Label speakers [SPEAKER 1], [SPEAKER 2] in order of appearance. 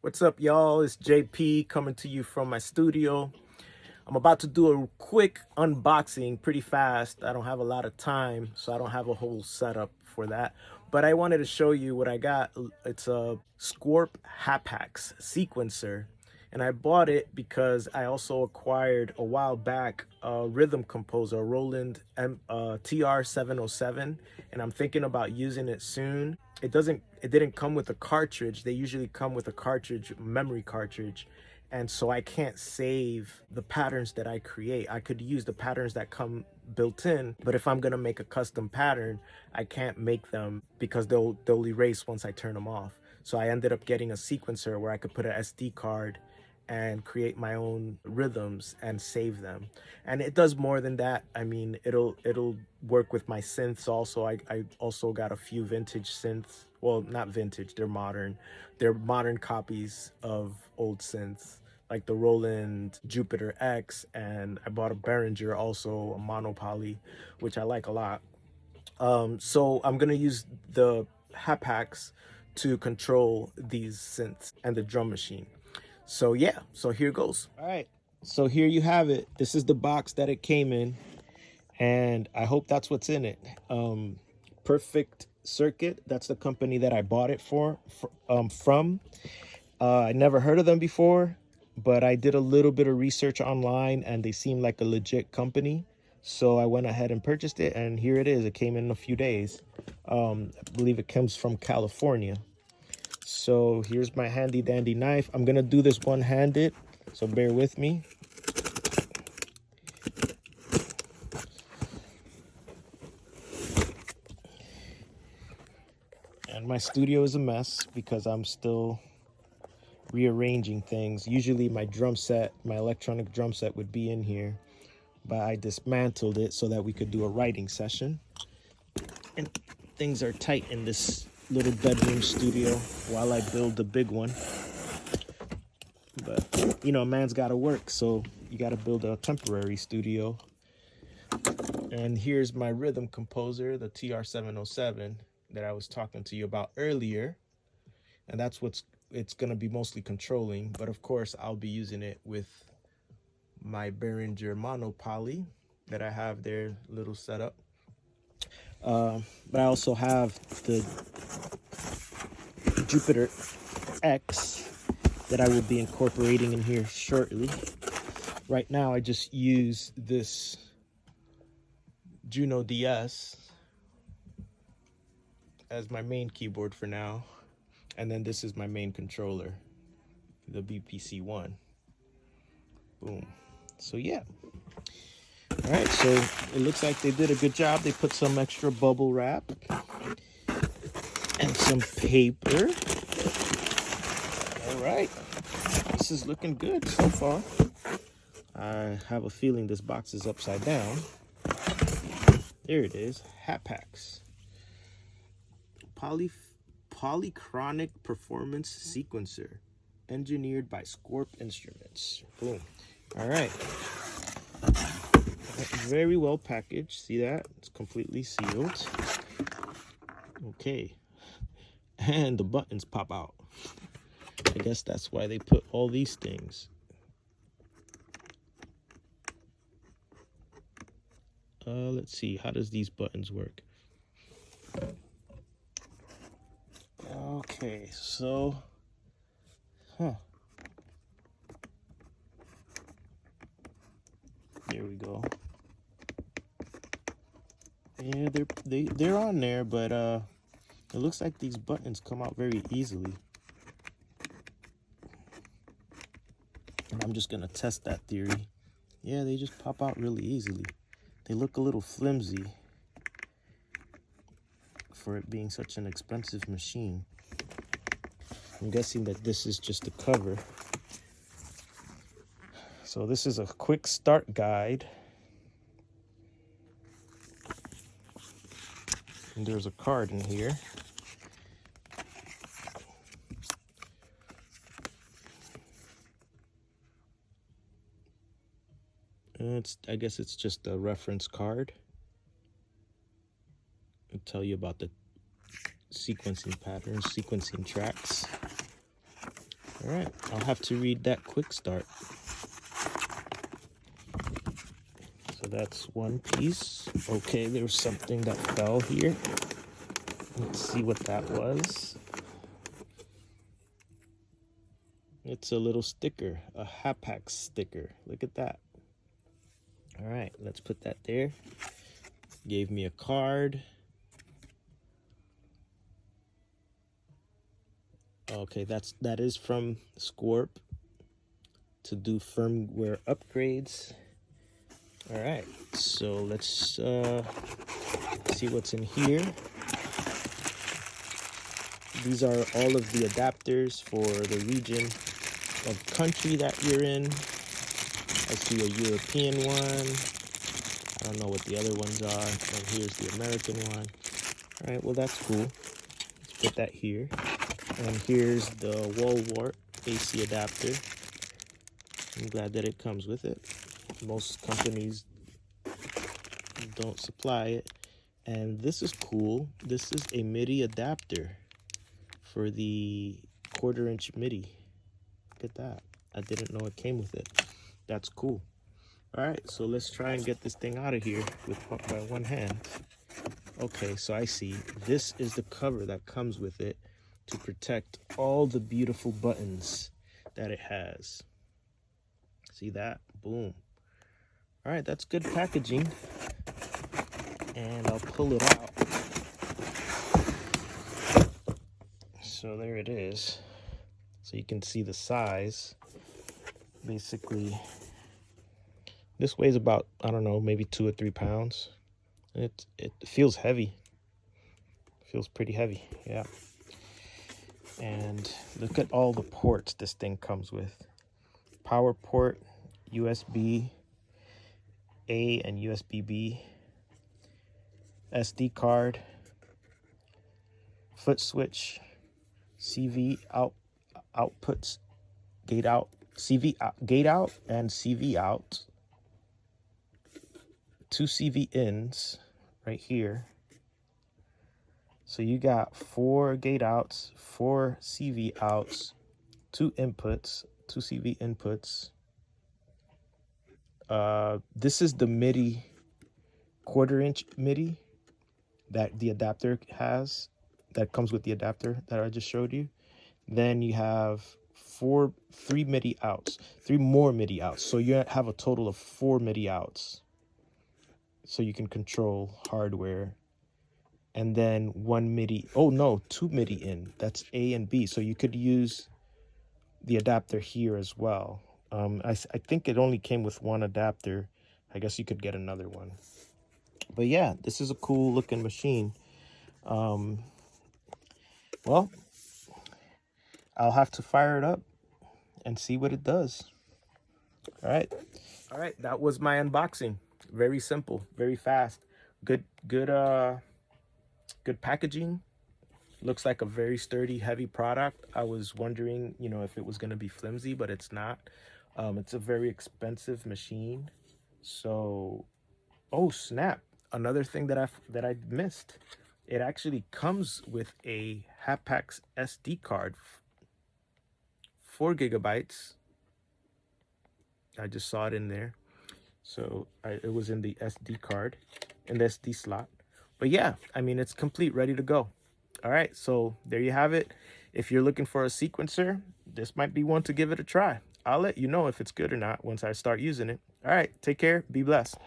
[SPEAKER 1] What's up, y'all? It's JP coming to you from my studio. I'm about to do a quick unboxing pretty fast. I don't have a lot of time, so I don't have a whole setup for that. But I wanted to show you what I got. It's a Squarp Hapax sequencer. And I bought it because I also acquired a while back a rhythm composer, a Roland TR-707, and I'm thinking about using it soon. It didn't come with a cartridge. They usually come with a cartridge, memory cartridge. And so I can't save the patterns that I create. I could use the patterns that come built in, but if I'm gonna make a custom pattern, I can't make them because they'll erase once I turn them off. So I ended up getting a sequencer where I could put an SD card and create my own rhythms and save them. And it does more than that. I mean, it'll work with my synths also. I also got a few vintage synths. Well, not vintage, they're modern. They're modern copies of old synths, like the Roland Jupiter X, and I bought a Behringer, also a monopoly, which I like a lot. So I'm gonna use the Hapax to control these synths and the drum machine. So yeah, so here goes. All right, so here you have it. This is the box that it came in, and I hope that's what's in it. Perfect Circuit, that's the company that I bought it from. I never heard of them before, but I did a little bit of research online and they seem like a legit company. So I went ahead and purchased it, and here it is. It came in a few days. I believe it comes from California. So here's my handy dandy knife. I'm gonna do this one-handed, so bear with me. And my studio is a mess because I'm still rearranging things. Usually my drum set, my electronic drum set would be in here, but I dismantled it so that we could do a writing session. And things are tight in this little bedroom studio while I build the big one. But you know, man's gotta work, so you gotta build a temporary studio. And here's my rhythm composer, the TR-707 that I was talking to you about earlier. And that's what it's gonna be mostly controlling, but of course I'll be using it with my Behringer monopoly that I have there, little setup. But I also have the Jupiter X that I will be incorporating in here shortly. Right now I just use this Juno DS as my main keyboard for now, and then this is my main controller, the BPC1. Boom. So yeah. All right, so it looks like they did a good job. They put some extra bubble wrap and some paper. All right, this is looking good so far. I have a feeling this box is upside down. There it is, Hapax. Polychronic Performance Sequencer, engineered by Sqarp Instruments. Boom. All right. Very well packaged. See that? It's completely sealed. Okay. And the buttons pop out. I guess that's why they put all these things. Let's see. How does these buttons work? Okay, so, there we go. Yeah, they're on there, but it looks like these buttons come out very easily. And I'm just gonna test that theory. Yeah, they just pop out really easily. They look a little flimsy for it being such an expensive machine. I'm guessing that this is just a cover. So this is a quick start guide. And there's a card in here. I guess it's just a reference card. It'll tell you about the sequencing patterns, sequencing tracks. All right, I'll have to read that quick start. So that's one piece. Okay, there was something that fell here. Let's see what that was. It's a little sticker, a Hapax sticker. Look at that. All right, let's put that there. Gave me a card. Okay, that is from Sqarp to do firmware upgrades. All right, so let's see what's in here. These are all of the adapters for the region of country that you're in. I see a European one. I don't know what the other ones are. And here's the American one. All right, well, that's cool. Let's put that here. And here's the wall wart AC adapter. I'm glad that it comes with it. Most companies don't supply it. And this is cool. This is a MIDI adapter for the 1/4 inch MIDI. Look at that. I didn't know it came with it. That's cool. All right, so let's try and get this thing out of here by one hand. Okay, so I see. This is the cover that comes with it to protect all the beautiful buttons that it has. See that? Boom. All right, that's good packaging. And I'll pull it out. So there it is. So you can see the size. Basically, this weighs about, I don't know, maybe 2 or 3 pounds. It feels heavy. Feels pretty heavy, yeah. And look at all the ports this thing comes with. Power port, USB A and USB B, SD card, foot switch, CV outputs, gate out, CV out, gate out and CV out, 2 CV ins right here. So you got 4 gate outs, 4 CV outs, 2 inputs, 2 CV inputs. This is the MIDI 1/4 inch MIDI that the adapter has, that comes with the adapter that I just showed you. Then you have 3 MIDI outs, 3 more MIDI outs. So you have a total of 4 MIDI outs. So you can control hardware. And then 1 MIDI, oh no, 2 MIDI in. That's A and B. So you could use the adapter here as well. I think it only came with 1 adapter. I guess you could get another one. But yeah, this is a cool looking machine. Well, I'll have to fire it up and see what it does. All right, that was my unboxing. Very simple, very fast. Good packaging. Looks like a very sturdy, heavy product. I was wondering, if it was going to be flimsy, but it's not. It's a very expensive machine. So, oh snap! Another thing that I missed. It actually comes with a Hapax SD card, 4 gigabytes. I just saw it in there. So it was in the SD card, in the SD slot. But yeah, I mean, it's complete, ready to go. All right, so there you have it. If you're looking for a sequencer, this might be one to give it a try. I'll let you know if it's good or not once I start using it. All right, take care. Be blessed.